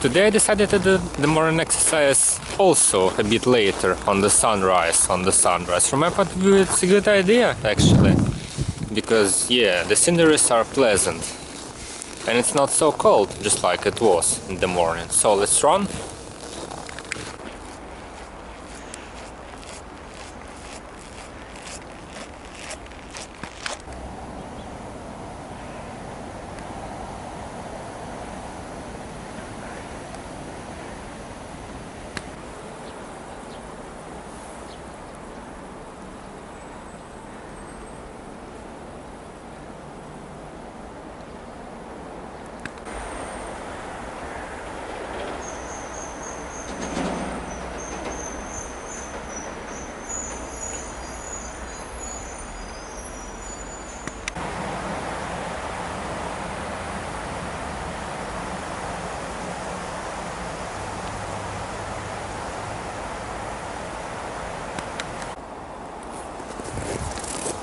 Today I decided to do the morning exercise also a bit later on the sunrise. From my point of view, it's a good idea actually, because yeah, the sceneries are pleasant and it's not so cold, just like it was in the morning. So let's run.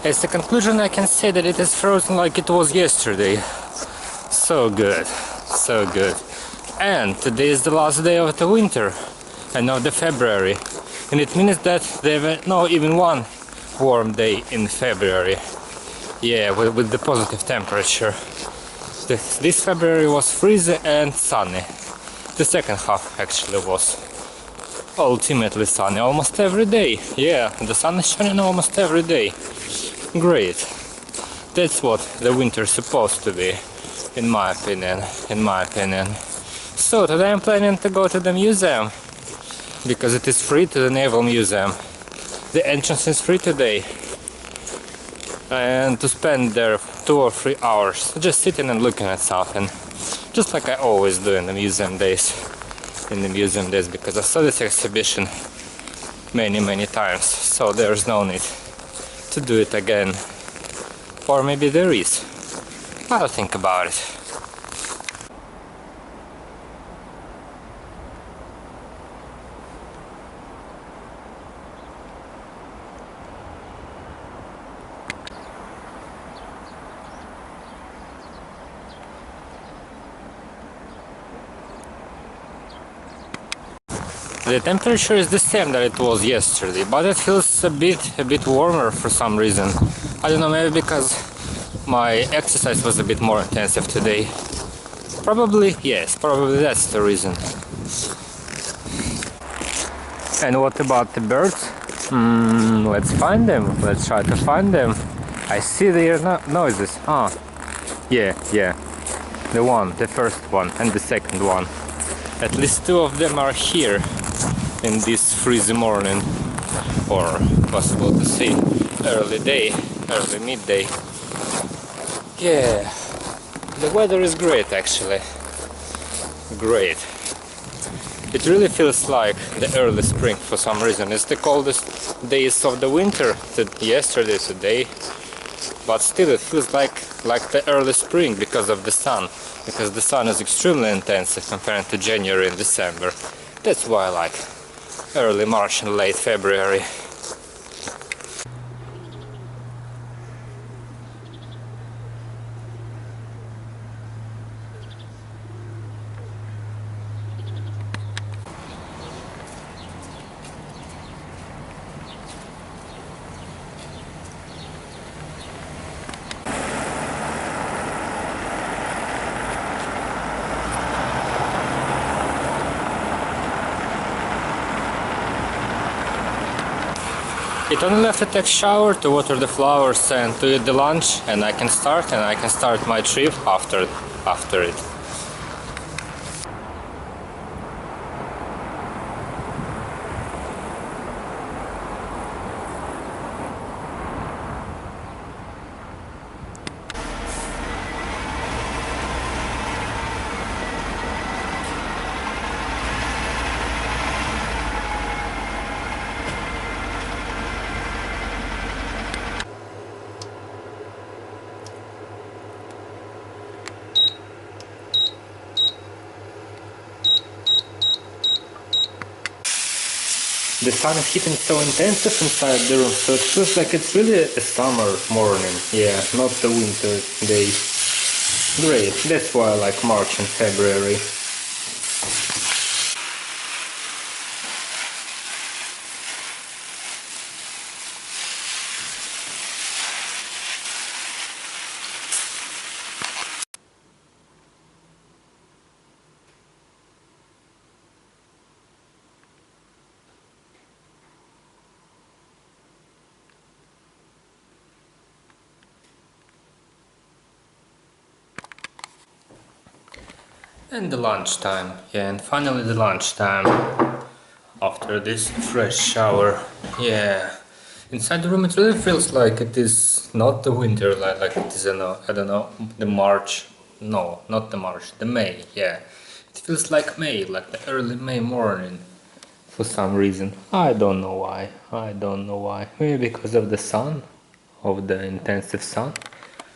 As a conclusion, I can say that it is frozen like it was yesterday. So good, so good. And today is the last day of the winter and of the February. And it means that there were not even one warm day in February. Yeah, with the positive temperature. This February was freezing and sunny. The second half actually was ultimately sunny almost every day. Yeah, the sun is shining almost every day. Great. That's what the winter is supposed to be, in my opinion. So today I'm planning to go to the museum, because it is free, to the Naval Museum. The entrance is free today. And to spend there 2 or 3 hours, just sitting and looking at something. Just like I always do in the museum days. Because I saw this exhibition many times, so there's no need to do it again. Or maybe there is. I'll think about it. The temperature is the same that it was yesterday, but it feels a bit warmer for some reason. I don't know, maybe because my exercise was a bit more intensive today. Probably, yes, probably that's the reason. And what about the birds? Let's find them. Let's try to find them. I see their noises. Ah, yeah. The first one and the second one. At least 2 of them are here in this freezing morning, or possible to say early midday. Yeah, the weather is great actually. Great. It really feels like the early spring for some reason. It's the coldest days of the winter, yesterday, today, but still it feels like the early spring because of the sun. Because the sun is extremely intense compared to January and December. That's why I like early March and late February. It only left to take a shower, to water the flowers and to eat the lunch, and I can start my trip after it. The sun is hitting so intensive inside the room, so it feels like it's really a summer morning. Yeah, not the winter day. Great, that's why I like March and February. And the lunchtime, yeah, and finally the lunchtime after this fresh shower. Yeah, inside the room it really feels like it is not the winter, like it is, I don't know, the March. No, not the March, the May, yeah. It feels like May, like the early May morning for some reason. I don't know why, Maybe because of the sun, of the intensive sun.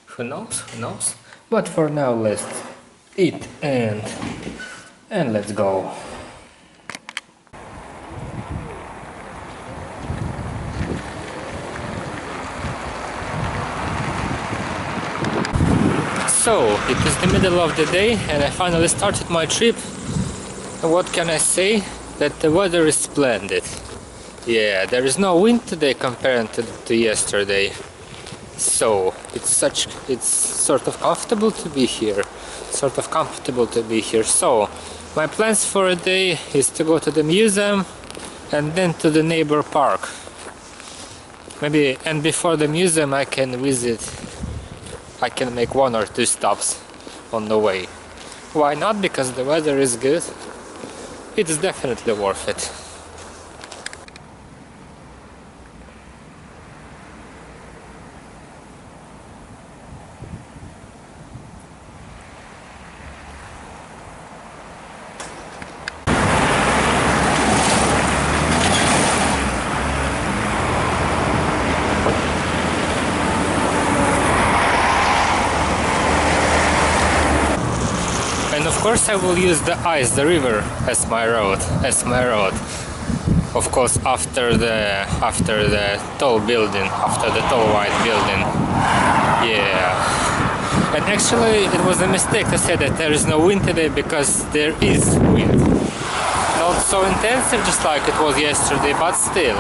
Who knows, who knows? But for now, let's eat and let's go. So, it is the middle of the day and I finally started my trip. What can I say? That the weather is splendid. Yeah, there is no wind today compared to yesterday. So, it's sort of comfortable to be here. So, my plans for a day is to go to the museum and then to the neighbor park. Maybe, and before the museum I can make 1 or 2 stops on the way. Why not? Because the weather is good. It's definitely worth it. And of course I will use the river as my road. Of course after the tall building, after the tall white building. Yeah. And actually it was a mistake to say that there is no wind today, because there is wind. Not so intensive just like it was yesterday, but still.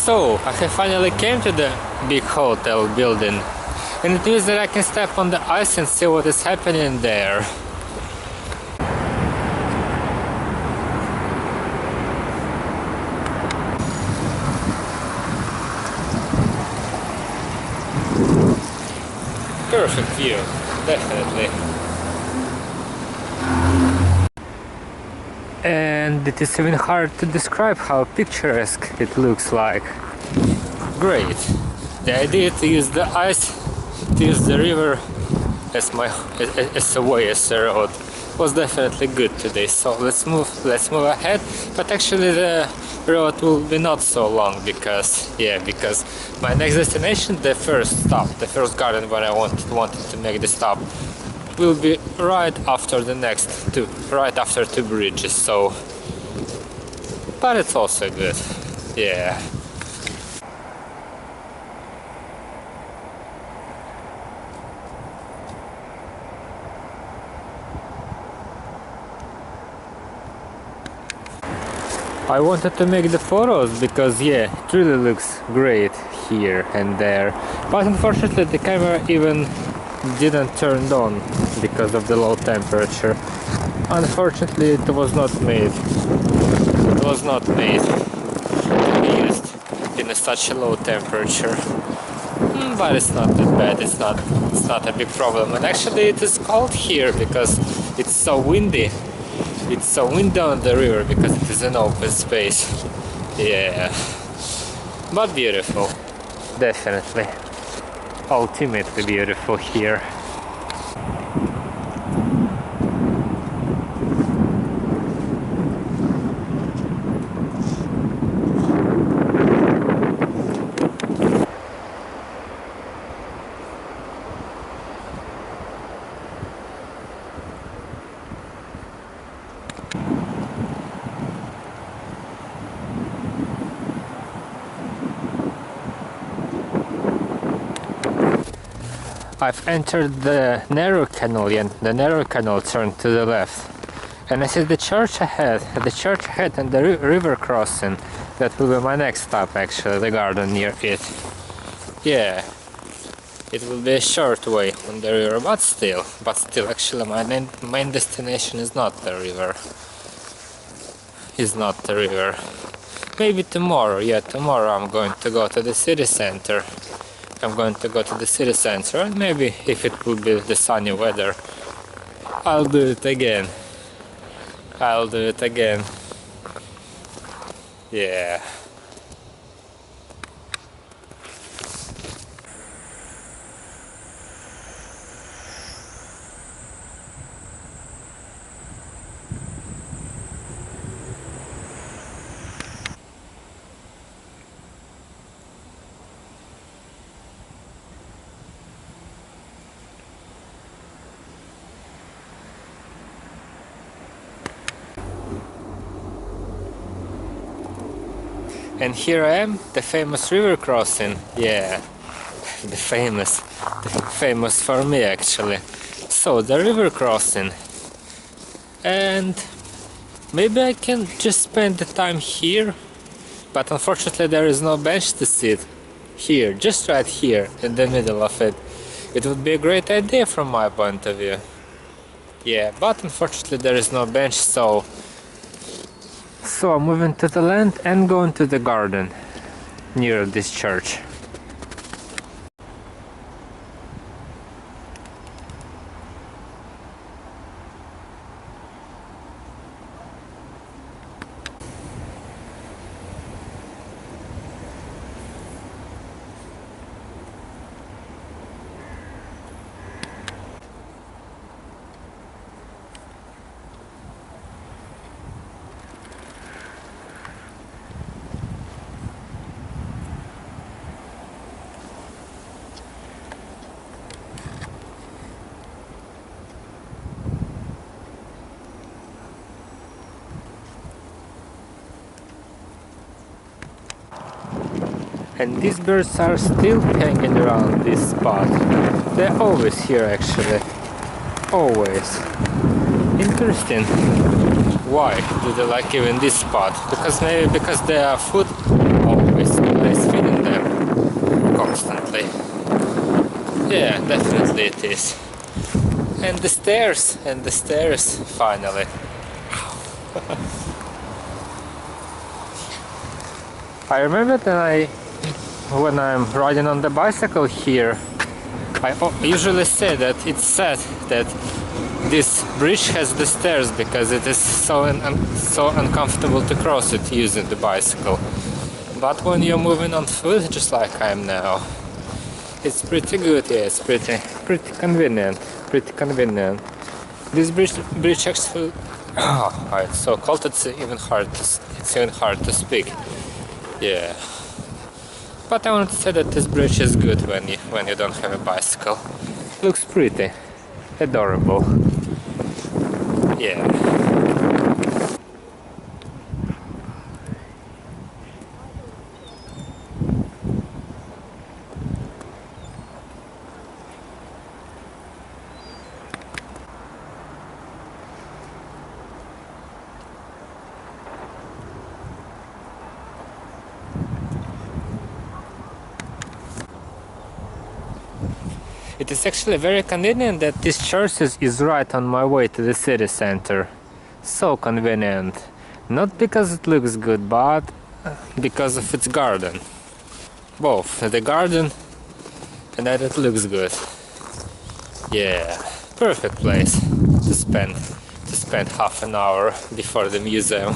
So, I have finally came to the big hotel building, and it means that I can step on the ice and see what is happening there. Perfect view, definitely. And it is even hard to describe how picturesque it looks like. Great. The idea to use the ice, to use the river as a way, as a road, was definitely good today. So let's move ahead. But actually the road will be not so long, because my next destination, the first garden where I wanted to make the stop, will be right after two bridges. So, but it's also good. Yeah. I wanted to make the photos because it really looks great here and there, but unfortunately the camera even didn't turn on because of the low temperature. Unfortunately it was not made to be used in such a low temperature. But it's not that bad, it's not a big problem. And actually it is cold here because it's so windy. It's so windy on the river because it is an open space. Yeah. But beautiful. Definitely. Ultimately beautiful here. I've entered the narrow canal and the narrow canal turned to the left. And I see the church ahead and the river crossing. That will be my next stop actually, the garden near it. Yeah, it will be a short way on the river, but still actually my main destination is not the river. Maybe tomorrow, yeah, tomorrow I'm going to go to the city center. And maybe if it will be the sunny weather, I'll do it again. Yeah. And here I am, the famous river crossing. Yeah, the famous for me actually. So the river crossing, and maybe I can just spend the time here, but unfortunately there is no bench to sit here, just right here in the middle of it. It would be a great idea from my point of view. Yeah, but unfortunately there is no bench, so I'm moving to the land and going to the garden near this church. And these birds are still hanging around this spot. They're always here actually. Always. Interesting. Why do they like even this spot? Maybe because they are food always feeding them constantly. Yeah, definitely it is. And the stairs finally. I remember that when I'm riding on the bicycle here, I usually say that it's sad that this bridge has the stairs because it is so uncomfortable to cross it using the bicycle. But when you're moving on foot, just like I am now, it's pretty good. Yeah, it's pretty convenient. This bridge actually, it's so cold. It's even hard to speak. Yeah. But I want to say that this bridge is good when you don't have a bicycle. Looks pretty, adorable. Yeah. It is actually very convenient that this church is right on my way to the city center. So convenient. Not because it looks good, but because of its garden. Both the garden and that it looks good. Yeah, perfect place to spend half an hour before the museum.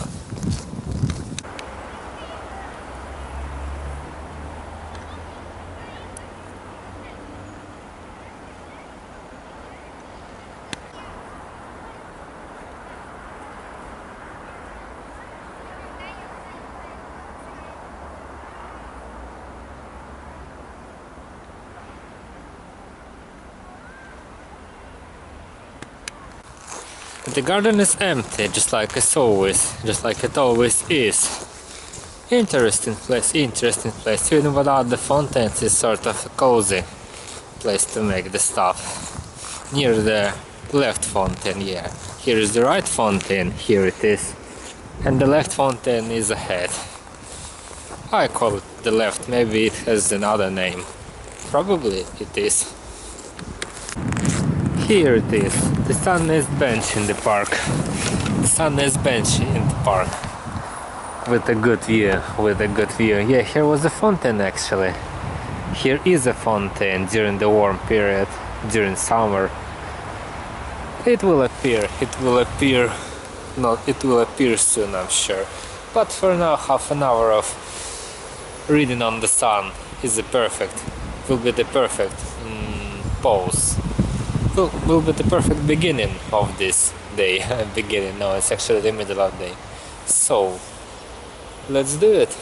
The garden is empty, just like it always is. Interesting place. Even without the fountains, it's sort of cozy place to make the stuff. Near the left fountain, yeah. Here is the right fountain, here it is. And the left fountain is ahead. I call it the left, maybe it has another name. Probably it is. Here it is, the sunniest bench in the park. The sunniest bench in the park. With a good view, Yeah, here was a fountain actually. Here is a fountain during the warm period, during summer. It will appear soon, I'm sure. But for now, half an hour of reading on the sun will be the perfect pause. Will be the perfect beginning of this day. No, it's actually the middle of the day. So, let's do it.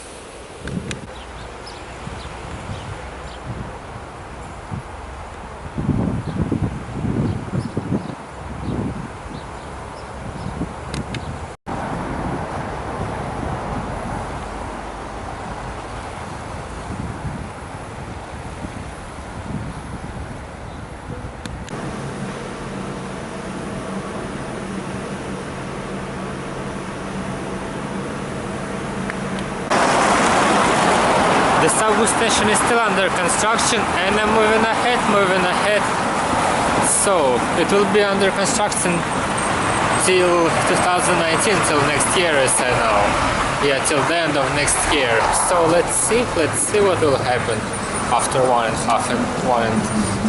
The subway station is still under construction and I'm moving ahead. So it will be under construction till 2019, till next year as I know. Yeah, till the end of next year. So let's see what will happen after one and a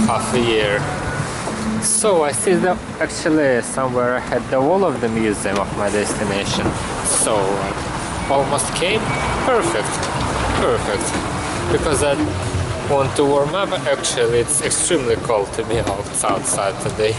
half a year. So I see that actually somewhere ahead the wall of the museum of my destination. So almost came. Perfect. Because I want to warm up. Actually, it's extremely cold to be outside today.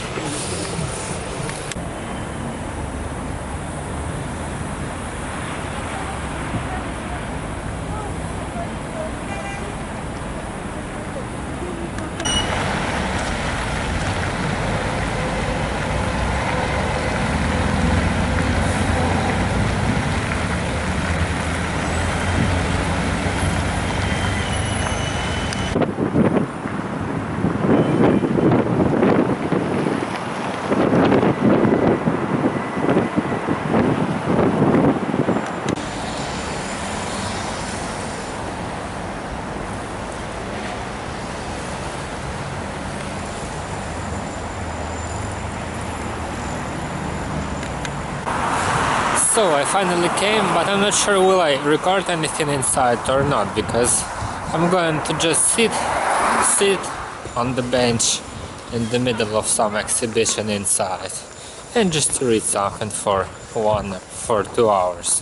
So I finally came, but I'm not sure will I record anything inside or not, because I'm going to just sit on the bench in the middle of some exhibition inside and just read something for 2 hours.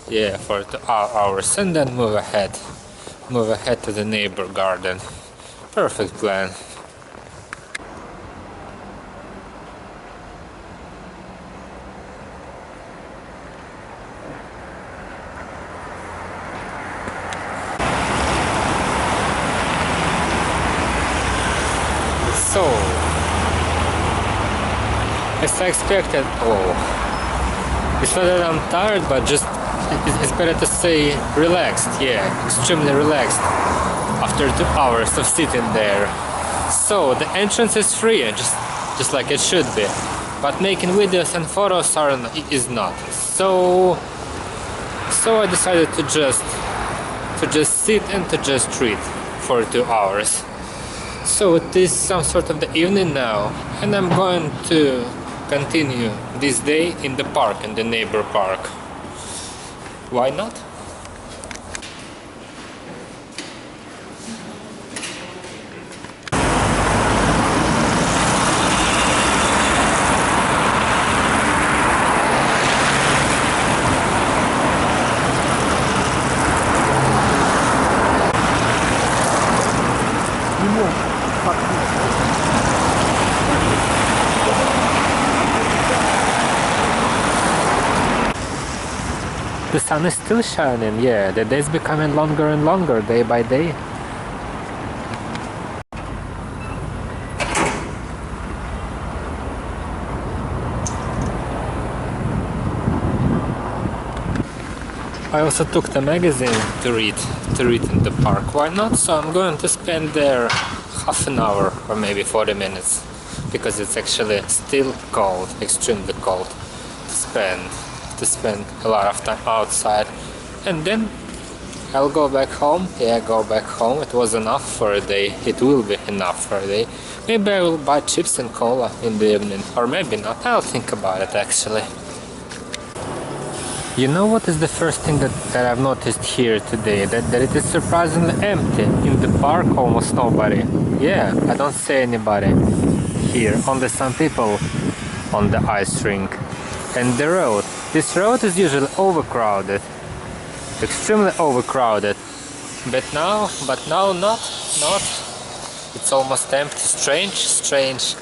Yeah, for 2 hours, and then move ahead to the neighbor garden. Perfect plan. So, as I expected, it's not that I'm tired, but just it's better to say relaxed. Yeah, extremely relaxed after 2 hours of sitting there. So the entrance is free, just like it should be, but making videos and photos is not. So I decided to just sit and to just read for 2 hours. So it is some sort of the evening now, and I'm going to continue this day in the park, in the neighbor park. Why not? The sun is still shining, yeah, the day's becoming longer and longer day by day. I also took the magazine to read in the park. Why not? So I'm going to spend there half an hour or maybe 40 minutes, because it's actually still cold, extremely cold, to spend a lot of time outside. And then I'll go back home. Yeah, go back home. It was enough for a day. It will be enough for a day. Maybe I will buy chips and cola in the evening, or maybe not. I'll think about it actually. You know what is the first thing that I've noticed here today? That it is surprisingly empty. In the park, almost nobody. Yeah, I don't see anybody here. Only some people on the ice rink. And the road. This road is usually overcrowded. Extremely overcrowded. But now not. It's almost empty. Strange.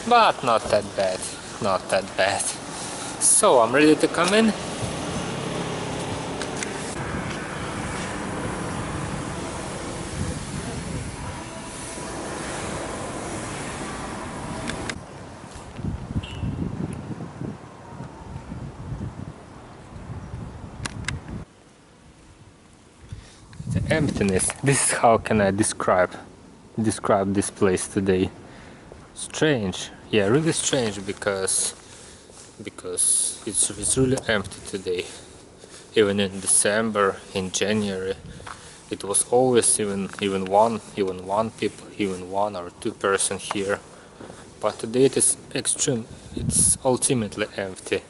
But not that bad. Not that bad. So I'm ready to come in. The emptiness. This is how can I describe this place today. Strange. Yeah, really strange, because it's really empty today. Even in December, in January, it was always even one or two person here. But today it is extreme. It's ultimately empty.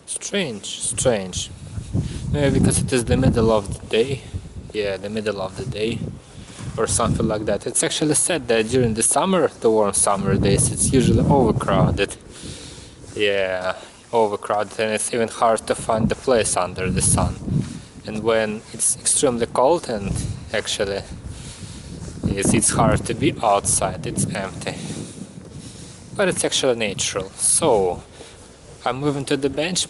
Strange. Maybe because it is the middle of the day. Yeah, the middle of the day, or something like that. It's actually said that during the summer, the warm summer days, it's usually overcrowded. Yeah, overcrowded, and it's even hard to find the place under the sun. And when it's extremely cold, and actually it's hard to be outside, it's empty. But it's actually natural. So I'm moving to the bench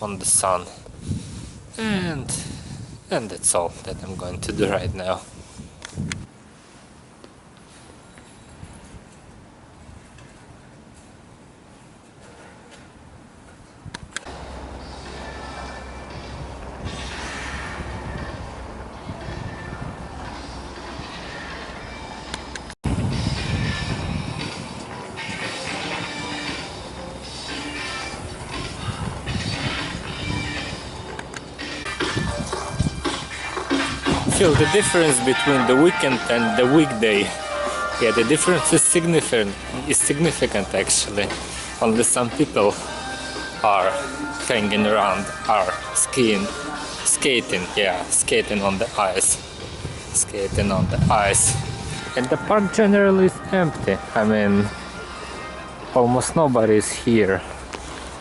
on the sun. And that's all that I'm going to do right now. Feel the difference between the weekend and the weekday. Yeah, the difference is significant actually. Only some people are hanging around, are skating on the ice. And the park generally is empty. I mean, almost nobody is here.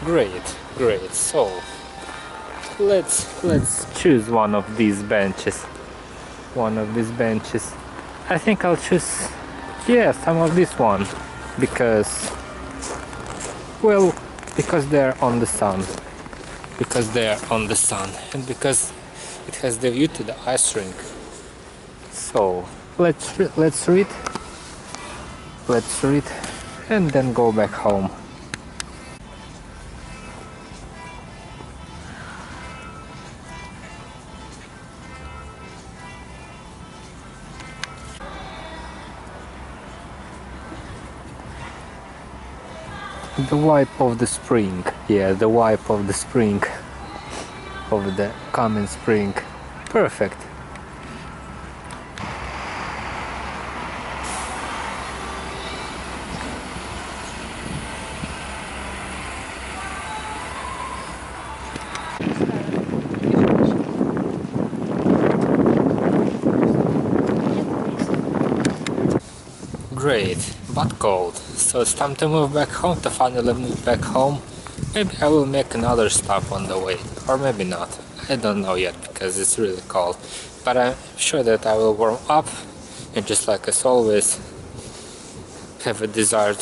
Great. So let's choose one of these benches. I think I'll choose, some of this one, because they're on the sun, and because it has the view to the ice rink. So let's read, and then go back home. The vibe of the spring, the vibe of the spring, of the coming spring. Perfect. Great, but cold. So it's time to move back home, to finally move back home. Maybe I will make another stop on the way, or maybe not. I don't know yet, because it's really cold. But I'm sure that I will warm up, and just like as always, have a desire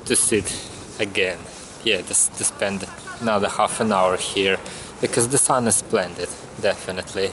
to sit again. To spend another half an hour here, because the sun is splendid, definitely.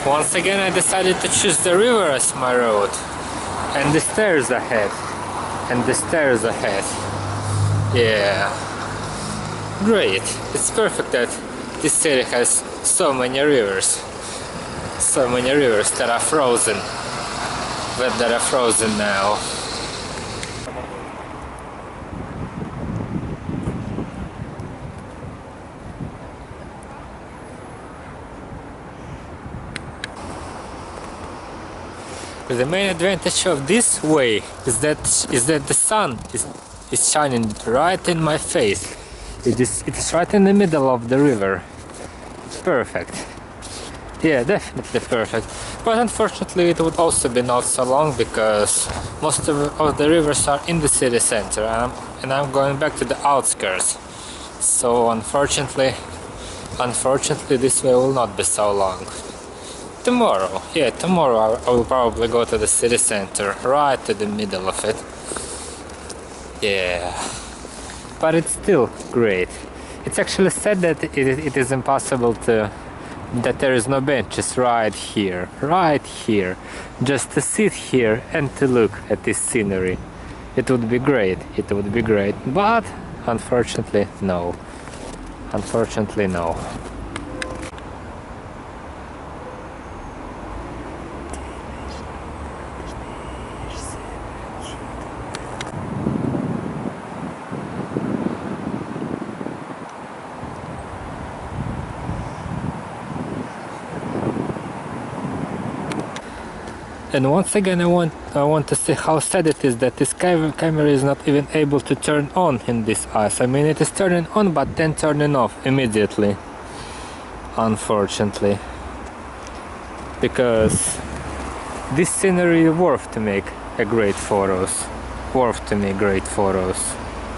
Once again I decided to choose the river as my road. And the stairs ahead. And the stairs ahead. Yeah. Great. It's perfect that this city has so many rivers. So many rivers that are frozen. But that are frozen now. The main advantage of this way is that the sun is shining right in my face. It is right in the middle of the river. Perfect. Yeah, definitely perfect. But unfortunately it would also be not so long because most of the rivers are in the city center and I'm going back to the outskirts. So unfortunately this way will not be so long. Tomorrow, yeah, tomorrow I will probably go to the city center, right to the middle of it. Yeah, but it's still great. It's actually said that it is impossible that there is no benches right here, just to sit here and to look at this scenery. It would be great, but unfortunately no. Unfortunately no. And once again I want to say how sad it is that this camera is not even able to turn on in this ice. I mean, it is turning on but then turning off immediately. Unfortunately. Because this scenery is worth to make great photos.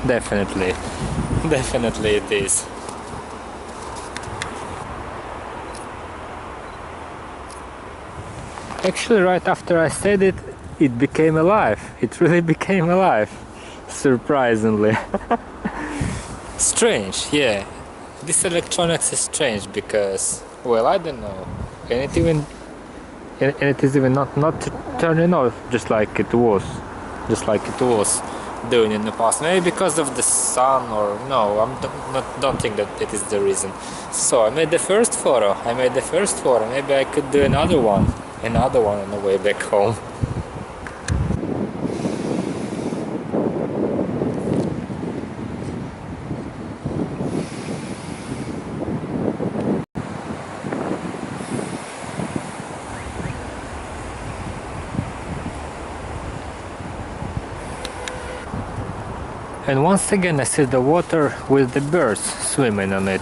Definitely. Definitely it is. Actually, right after I said it, it became alive. It really became alive. Surprisingly. Strange, yeah. This electronics is strange because, well, I don't know. And it is even not turning off just like it was doing in the past. Maybe because of the sun, or no, don't think that it is the reason. So I made the first photo. Maybe I could do another one on the way back home. And once again I see the water with the birds swimming on it.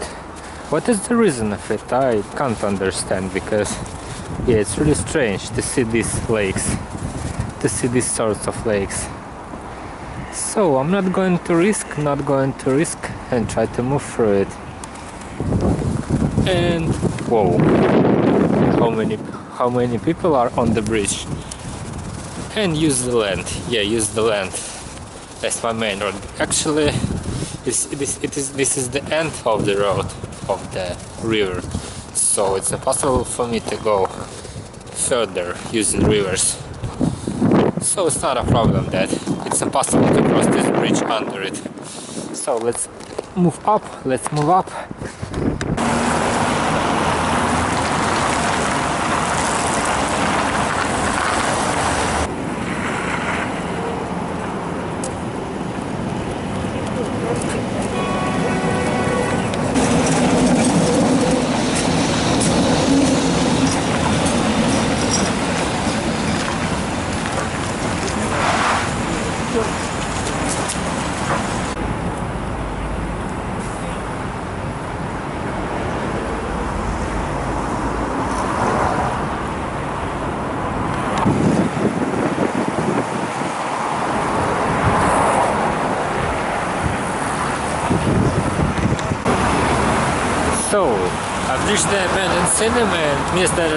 What is the reason of it? I can't understand, because yeah, it's really strange to see these lakes, these sorts of lakes. So I'm not going to risk and try to move through it. And whoa, how many people are on the bridge? And use the land. Yeah, use the land. That's my main road. Actually, this is the end of the road of the river. So it's impossible for me to go further using rivers. So it's not a problem that it's impossible to cross this bridge under it. So let's move up. So, I've reached the abandoned cinema, and it means that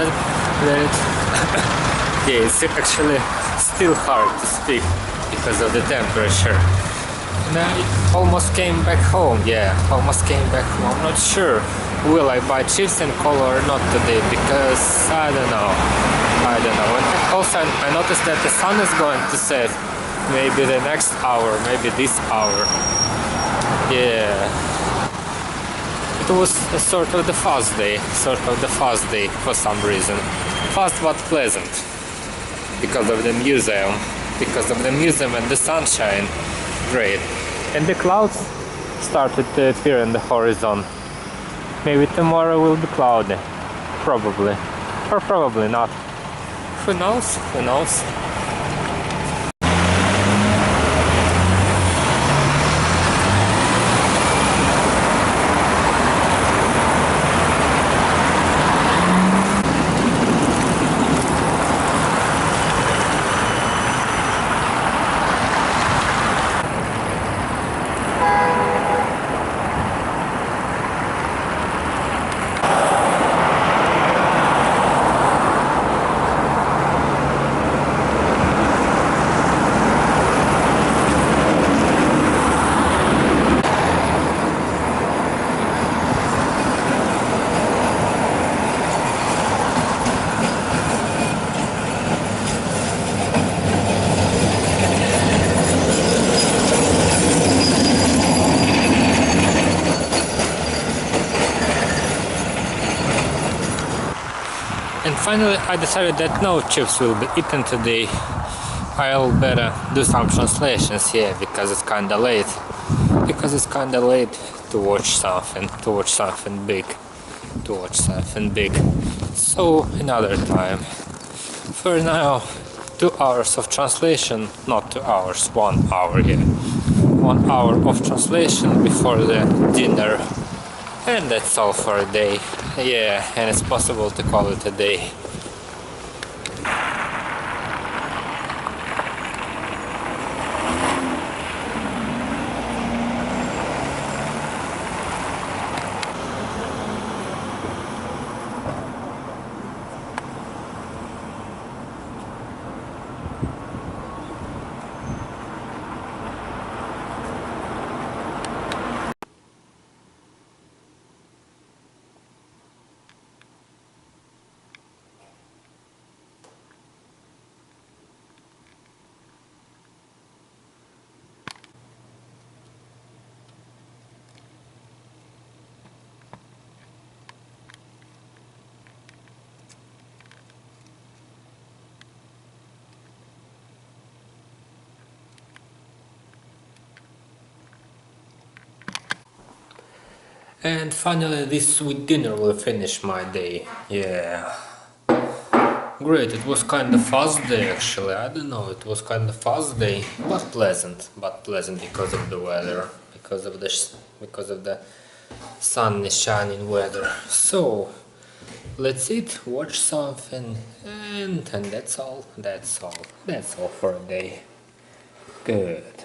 yeah, it's actually still hard to speak because of the temperature. And I almost came back home, I'm not sure will I buy chips and cola or not today, because I don't know. And also I noticed that the sun is going to set maybe the next hour, maybe this hour. Yeah. It was a sort of the fast day for some reason. Fast but pleasant. Because of the museum. And the sunshine. Great. And the clouds started to appear in the horizon. Maybe tomorrow will be cloudy. Probably. Or probably not. Who knows? Who knows? And finally I decided that no chips will be eaten today. I'll better do some translations, yeah, because it's kinda late. To watch something big. So another time. For now, 2 hours of translation, not 2 hours, 1 hour, yeah. 1 hour of translation before the dinner. And that's all for a day. Yeah, and it's possible to call it a day. And finally this sweet dinner will finish my day. Yeah. Great, it was kind of fast day actually, I don't know, it was kind of fast day, but pleasant because of the weather, because of the sunny shining weather. So let's eat, watch something, and that's all for a day. Good.